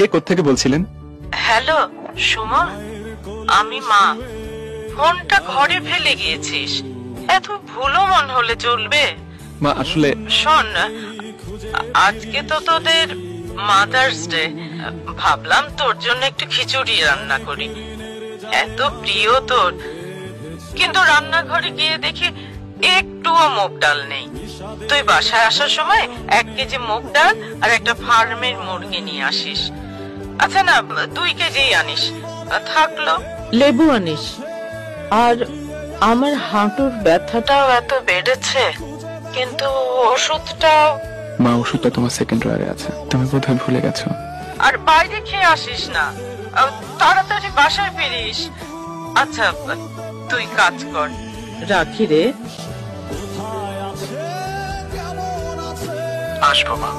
কে কোত্থেকে বলছিলেন? হ্যালো সুমন, আমি মা। ফোনটা ঘরে ফেলে গিয়েছিস, এত ভুলো মন হলে চলবে? মা আসলে শোন, আজকে তো তোদের মাদার্স ডে, ভাবলাম তোর জন্য একটু খিচুড়ি রান্না করি, এত প্রিয় তোর। কিন্তু রান্নাঘরে গিয়ে দেখি একটুও মুগ ডাল নেই। তুই বাসায় আসার সময় 1 কেজি মুগ ডাল আর একটা ফার্মের মুরগি নিয়ে আসিস। আচ্ছা না, 2 কেজি আনিস। থাকলো লেবু আনিস। আর আমার হাঁটুর ব্যথাটাও এত বেড়েছে, কিন্তু ওষুধটাও। মা ওষুধটা তোমার সেকেন্ড ড্রয়ারে আছে, তুমি বোধহয় ভুলে গেছো। আর বাইরে খেয়ে আসিস না, তাড়াতাড়ি বাসায় ফিরিস। আচ্ছা তুই কাজ কর, রাখি রে। আসবো মা।